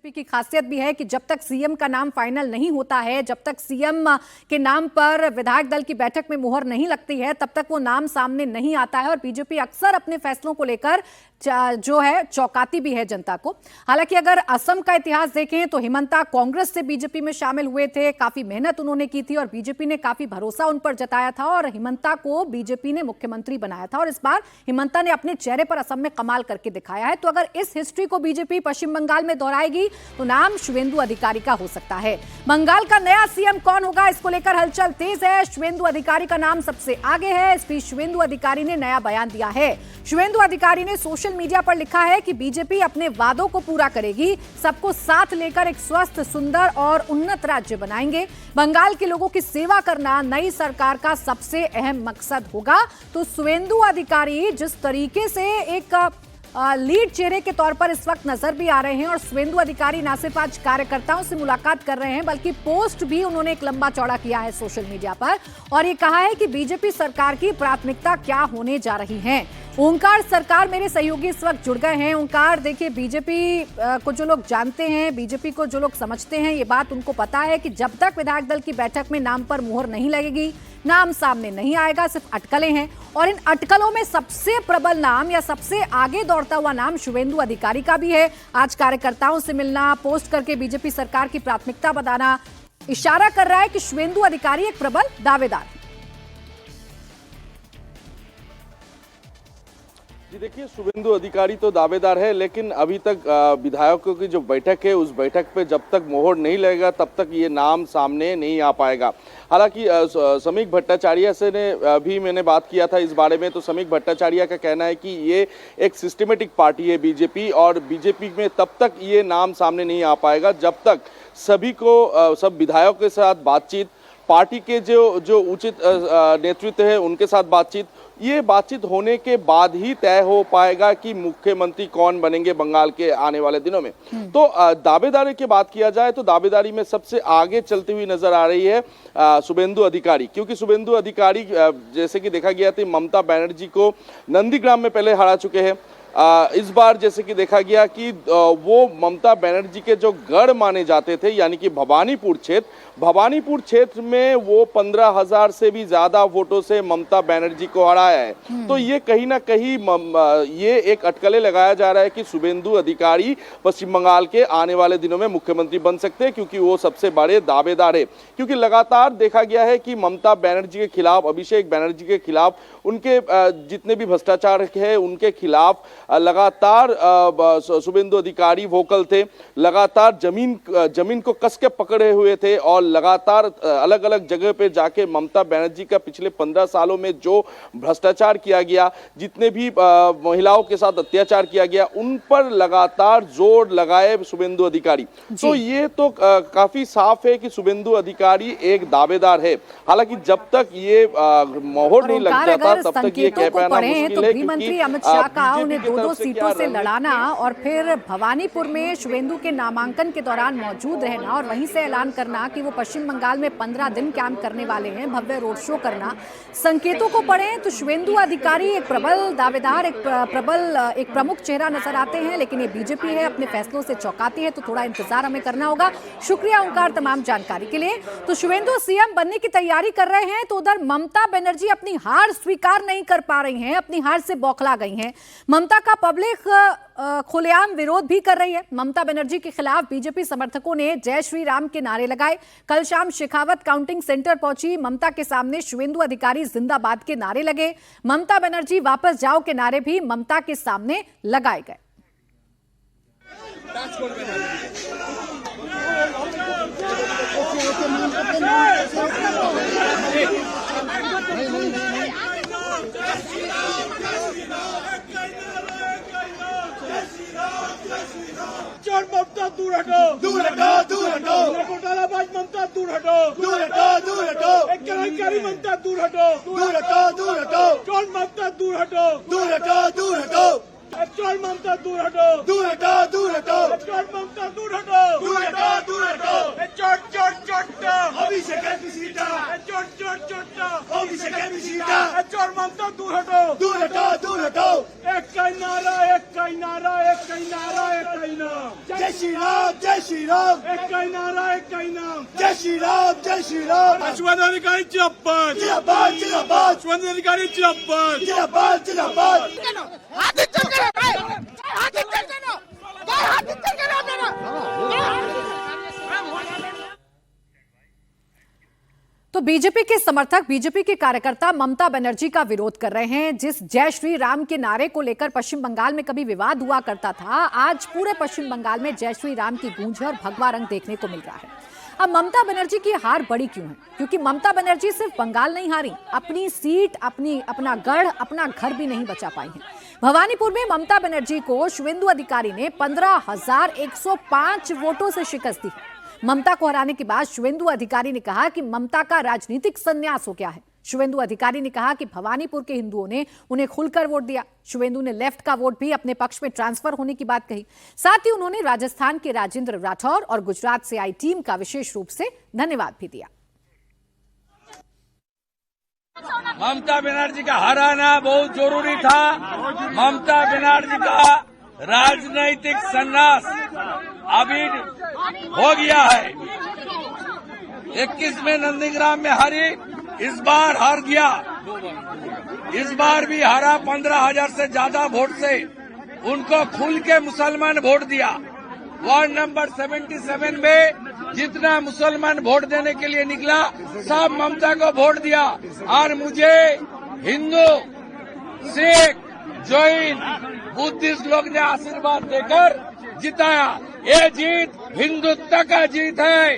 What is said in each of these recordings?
BJP की खासियत भी है कि जब तक सीएम का नाम फाइनल नहीं होता है, जब तक सीएम के नाम पर विधायक दल की बैठक में मुहर नहीं लगती है, तब तक वो नाम सामने नहीं आता है। और बीजेपी अक्सर अपने फैसलों को लेकर जो है चौंकाती भी है जनता को। हालांकि अगर असम का इतिहास देखें तो हिमंता कांग्रेस से बीजेपी में शामिल हुए थे, काफी मेहनत उन्होंने की थी और बीजेपी ने काफी भरोसा उन पर जताया था और हिमंता को बीजेपी ने मुख्यमंत्री बनाया था। और इस बार हिमंता ने अपने चेहरे पर असम में कमाल करके दिखाया है। तो अगर इस हिस्ट्री को बीजेपी पश्चिम बंगाल में दोहराएगी तो नाम शुवेंदु अधिकारी का हो सकता है। बंगाल का नया सीएम कौन होगा, इसको लेकर हलचल तेज है। शुवेंदु अधिकारी का नाम सबसे आगे है। इस बीच शुवेंदु अधिकारी ने नया बयान दिया है। शुवेंदु अधिकारी ने सोशल मीडिया पर लिखा है कि बीजेपी अपने वादों को पूरा करेगी, सबको साथ लेकर एक स्वस्थ, सुंदर और उन्नत राज्य बनाएंगे। बंगाल के लोगों की सेवा करना नई सरकार का सबसे अहम मकसद होगा। तो शुवेंदु अधिकारी जिस तरीके से एक लीड चेहरे के तौर पर इस वक्त नजर भी आ रहे हैं और शुवेंदु अधिकारी न सिर्फ आज कार्यकर्ताओं से मुलाकात कर रहे हैं बल्कि पोस्ट भी उन्होंने एक लंबा चौड़ा किया है सोशल मीडिया पर और ये कहा है कि बीजेपी सरकार की प्राथमिकता क्या होने जा रही है। ओंकार सरकार मेरे सहयोगी इस वक्त जुड़ गए हैं। ओंकार, देखिए, बीजेपी को जो लोग जानते हैं, बीजेपी को जो लोग समझते हैं, ये बात उनको पता है कि जब तक विधायक दल की बैठक में नाम पर मुहर नहीं लगेगी, नाम सामने नहीं आएगा, सिर्फ अटकलें हैं। और इन अटकलों में सबसे प्रबल नाम या सबसे आगे दौड़ता हुआ नाम शुवेंदु अधिकारी का भी है। आज कार्यकर्ताओं से मिलना, पोस्ट करके बीजेपी सरकार की प्राथमिकता बताना इशारा कर रहा है कि शुवेंदु अधिकारी एक प्रबल दावेदार है। जी देखिए, शुवेंदु अधिकारी तो दावेदार है, लेकिन अभी तक विधायकों की जो बैठक है उस बैठक पे जब तक मोहर नहीं लगेगा तब तक ये नाम सामने नहीं आ पाएगा। हालांकि समीक भट्टाचार्य से ने भी मैंने बात किया था इस बारे में, तो समीक भट्टाचार्य का कहना है कि ये एक सिस्टमेटिक पार्टी है बीजेपी, और बीजेपी में तब तक ये नाम सामने नहीं आ पाएगा जब तक सभी को सब विधायकों के साथ बातचीत, पार्टी के जो उचित नेतृत्व है उनके साथ बातचीत, ये बातचीत होने के बाद ही तय हो पाएगा कि मुख्यमंत्री कौन बनेंगे बंगाल के आने वाले दिनों में। तो दावेदारी की बात किया जाए तो दावेदारी में सबसे आगे चलती हुई नजर आ रही है शुवेंदु अधिकारी, क्योंकि शुवेंदु अधिकारी जैसे कि देखा गया था ममता बनर्जी को नंदीग्राम में पहले हरा चुके हैं। इस बार जैसे कि देखा गया कि वो ममता बनर्जी के जो गढ़ माने जाते थे यानी कि भवानीपुर क्षेत्र में वो 15,000 से भी ज्यादा वोटों से ममता बनर्जी को हराया है। तो ये कहीं ना कहीं ये एक अटकलें लगाया जा रहा है कि शुवेंदु अधिकारी पश्चिम बंगाल के आने वाले दिनों में मुख्यमंत्री बन सकते हैं, क्योंकि वो सबसे बड़े दावेदार है। क्योंकि लगातार देखा गया है कि ममता बनर्जी के खिलाफ, अभिषेक बनर्जी के खिलाफ, उनके जितने भी भ्रष्टाचार है उनके खिलाफ लगातार शुवेंदु अधिकारी वोकल थे, लगातार जमीन को कस के पकड़े हुए थे और लगातार अलग अलग जगह पे जाके ममता बनर्जी का पिछले 15 सालों में जो भ्रष्टाचार किया गया, जितने भी महिलाओं के साथ अत्याचार किया गया, उन पर लगातार जोर लगाए शुवेंदु अधिकारी। तो ये तो काफी साफ है कि शुवेंदु अधिकारी एक दावेदार है। हालांकि जब तक ये मोहर नहीं लग जाता तब तक ये कह पाना मुश्किल है। गृहमंत्री अमित शाह का उन्हें 2-2 सीटों से लड़ाना और फिर भवानीपुर में शुवेंदु के नामांकन के दौरान मौजूद रहना और वहीं से ऐलान करना कि वो पश्चिम बंगाल में 15 दिन कैंप करने वाले हैं, भव्य रोड शो करना, संकेतों को पढ़ें तो शुवेंदु अधिकारी एक प्रबल दावेदार, एक प्रमुख चेहरा नजर आते हैं। लेकिन ये बीजेपी है, अपने फैसलों से चौंकाती है, तो थोड़ा इंतजार हमें करना होगा। शुक्रिया ओंकार तमाम जानकारी के लिए। तो शुवेंदु सीएम बनने की तैयारी कर रहे हैं तो उधर ममता बनर्जी अपनी हार स्वीकार नहीं कर पा रही हैं, अपनी हार से बौखला गई हैं। ममता का पब्लिक खुलेआम विरोध भी कर रही है। ममता बनर्जी के खिलाफ बीजेपी समर्थकों ने जय श्री राम के नारे लगाए। कल शाम शेखावत काउंटिंग सेंटर पहुंची ममता के सामने शुवेंदु अधिकारी जिंदाबाद के नारे लगे। ममता बनर्जी वापस जाओ के नारे भी ममता के सामने लगाए गए। ममता दूर हटो, दूर हटो, दूर हटो, घोटालाबाज ममता दूर हटो, दूर हटो, दूर हटो, एक केलेंकारी ममता दूर हटो, दूर हटो, दूर हटो, चोर ममता दूर हटो, दूर हटो, दूर हटो, चोर ममता दूर हटो, दूर हटो, दूर हटो, चोर ममता दूर हटो, दूर हटो, दूर हटो, चोर चोर चोट्टा, अभिषेक सीटा, चोर चोर चोट्टा, अभिषेक सीटा, चोर ममता दूर हटो, दूर हटो, दूर हटो, एक का नारा, एक का नारा, एक का नारा, एक का नारा, जय श्री राम, जय श्री राम, एक का ही नारा, एक का ही नाम, जय श्री राम, जय श्री राम। शुभेंदु अधिकारी जिंदाबाद, जिंदाबाद, जिंदाबाद। शुभेंदु अधिकारी जिंदाबाद, जिंदाबाद, जिंदाबाद। तो बीजेपी के समर्थक, बीजेपी के कार्यकर्ता ममता बनर्जी का विरोध कर रहे हैं। जिस जय श्री राम के नारे को लेकर पश्चिम बंगाल में कभी विवाद हुआ करता था, आज पूरे पश्चिम बंगाल में जय श्री राम की गूंज और भगवा रंग देखने को मिल रहा है। अब ममता बनर्जी की हार बड़ी क्यों है? क्योंकि ममता बनर्जी सिर्फ बंगाल नहीं हारी, अपनी सीट, अपना गढ़, अपना घर भी नहीं बचा पाई है। भवानीपुर में ममता बनर्जी को शुवेंदु अधिकारी ने 15,105 वोटों से शिकस्त दी है। ममता को हराने के बाद शुवेंदु अधिकारी ने कहा कि ममता का राजनीतिक संन्यास हो गया है। शुवेंदु अधिकारी ने कहा कि भवानीपुर के हिंदुओं ने उन्हें खुलकर वोट दिया। शुवेंदु ने लेफ्ट का वोट भी अपने पक्ष में ट्रांसफर होने की बात कही। साथ ही उन्होंने राजस्थान के राजेंद्र राठौर और गुजरात से आई टीम का विशेष रूप से धन्यवाद भी दिया। ममता बनर्जी का हराना बहुत जरूरी था। ममता बनर्जी का राजनीतिक संन्यास अभी हो गया है। 21 में नंदीग्राम में हारी, इस बार हार गया। इस बार भी हारा 15,000 से ज्यादा वोट से। उनको खुल के मुसलमान वोट दिया। वार्ड नंबर 77 में जितना मुसलमान वोट देने के लिए निकला, सब ममता को वोट दिया। और मुझे हिंदू, सिख, जैन, बुद्धिस्ट लोग ने आशीर्वाद देकर जिताया। ये जीत हिंदुत्व का जीत है,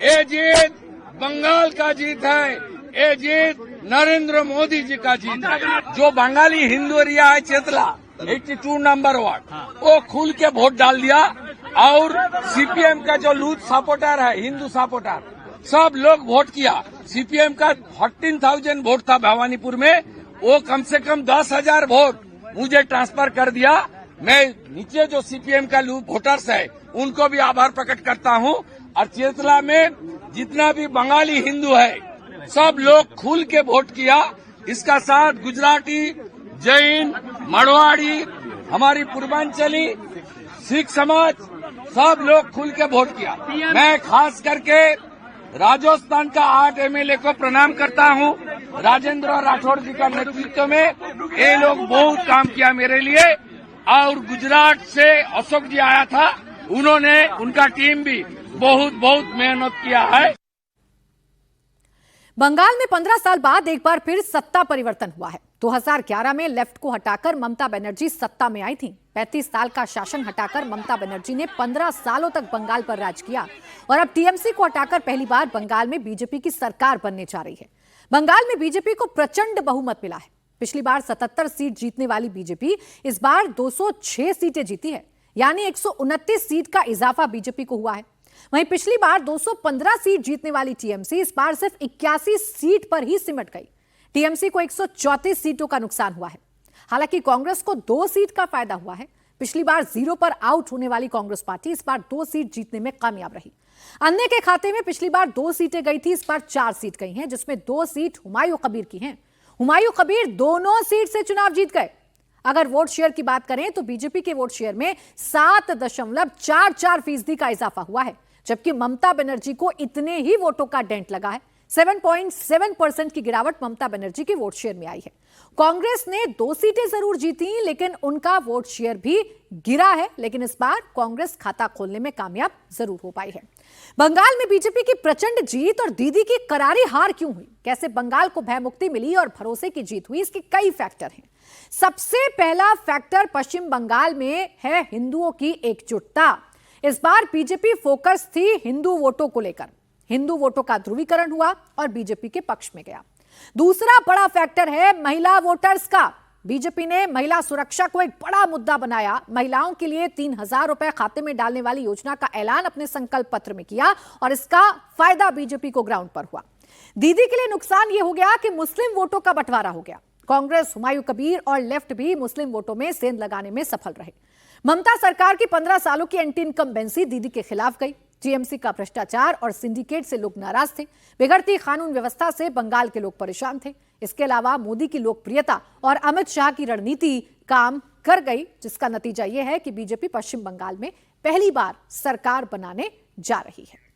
ये जीत बंगाल का जीत है, ये जीत नरेंद्र मोदी जी का जीत है। जो बंगाली हिंदू एरिया है चेतला 82 नंबर वार्ड, वो खुल के वोट डाल दिया। और सीपीएम का जो लूथ सपोर्टर है, हिंदू सपोर्टर, सब लोग वोट किया। सीपीएम का 14,000 वोट था भवानीपुर में, वो कम से कम 10,000 वोट मुझे ट्रांसफर कर दिया। मैं नीचे जो सीपीएम का वोटर्स है उनको भी आभार प्रकट करता हूं। और चेतला में जितना भी बंगाली हिंदू है, सब लोग खुल के वोट किया। इसका साथ गुजराती, जैन, मारवाड़ी, हमारी पूर्वांचली, सिख समाज, सब लोग खुल के वोट किया। मैं खास करके राजस्थान का 8 एमएलए को प्रणाम करता हूं। राजेंद्र राठौर जी का नेतृत्व में ये लोग बहुत काम किया मेरे लिए। और गुजरात से अशोक जी आया था, उन्होंने, उनका टीम भी बहुत मेहनत किया है। बंगाल में 15 साल बाद एक बार फिर सत्ता परिवर्तन हुआ है। 2011 में लेफ्ट को हटाकर ममता बनर्जी सत्ता में आई थी। 35 साल का शासन हटाकर ममता बनर्जी ने 15 सालों तक बंगाल पर राज किया और अब टीएमसी को हटाकर पहली बार बंगाल में बीजेपी की सरकार बनने जा रही है। बंगाल में बीजेपी को प्रचंड बहुमत मिला है। पिछली बार 77 सीट जीतने वाली बीजेपी इस बार 206 सीटें जीती है, यानी 129 सीट का इजाफा बीजेपी को हुआ है। वहीं पिछली बार 215 सीट जीतने वाली टीएमसी इस बार सिर्फ 81 सीट पर ही सिमट गई। टीएमसी को 134 सीटों का नुकसान हुआ है। हालांकि कांग्रेस को 2 सीट का फायदा हुआ है। पिछली बार 0 पर आउट होने वाली कांग्रेस पार्टी इस बार 2 सीट जीतने में कामयाब रही। अन्य के खाते में पिछली बार 2 सीटें गई थी, इस बार 4 सीट गई हैं, जिसमें 2 सीट हुमायूं कबीर की हैं। हुमायूं कबीर दोनों सीट से चुनाव जीत गए। अगर वोट शेयर की बात करें तो बीजेपी के वोट शेयर में 7.44% का इजाफा हुआ है, जबकि ममता बनर्जी को इतने ही वोटों का डेंट लगा है। 7.7% की गिरावट ममता बनर्जी के वोट शेयर में आई है। कांग्रेस ने 2 सीटें जरूर जीती, लेकिन उनका वोट शेयर भी गिरा है। लेकिन इस बार कांग्रेस खाता खोलने में कामयाब जरूर हो पाई है। बंगाल में बीजेपी की प्रचंड जीत और दीदी की करारी हार क्यों हुई? कैसे बंगाल को भयमुक्ति मिली और भरोसे की जीत हुई? इसके कई फैक्टर हैं। सबसे पहला फैक्टर पश्चिम बंगाल में है हिंदुओं की एकजुटता। इस बार बीजेपी फोकस थी हिंदू वोटों को लेकर। हिंदू वोटों का ध्रुवीकरण हुआ और बीजेपी के पक्ष में गया। दूसरा बड़ा फैक्टर है महिला वोटर्स का। बीजेपी ने महिला सुरक्षा को एक बड़ा मुद्दा बनाया। महिलाओं के लिए 3,000 रुपए खाते में डालने वाली योजना का ऐलान अपने संकल्प पत्र में किया और इसका फायदा बीजेपी को ग्राउंड पर हुआ। दीदी के लिए नुकसान यह हो गया कि मुस्लिम वोटों का बंटवारा हो गया। कांग्रेस, हुमायूं कबीर और लेफ्ट भी मुस्लिम वोटों में सेंध लगाने में सफल रहे। ममता सरकार की 15 सालों की एंटी इनकम्बेंसी दीदी के खिलाफ गई। टीएमसी का भ्रष्टाचार और सिंडिकेट से लोग नाराज थे। बिगड़ती कानून व्यवस्था से बंगाल के लोग परेशान थे। इसके अलावा मोदी की लोकप्रियता और अमित शाह की रणनीति काम कर गई, जिसका नतीजा यह है कि बीजेपी पश्चिम बंगाल में पहली बार सरकार बनाने जा रही है।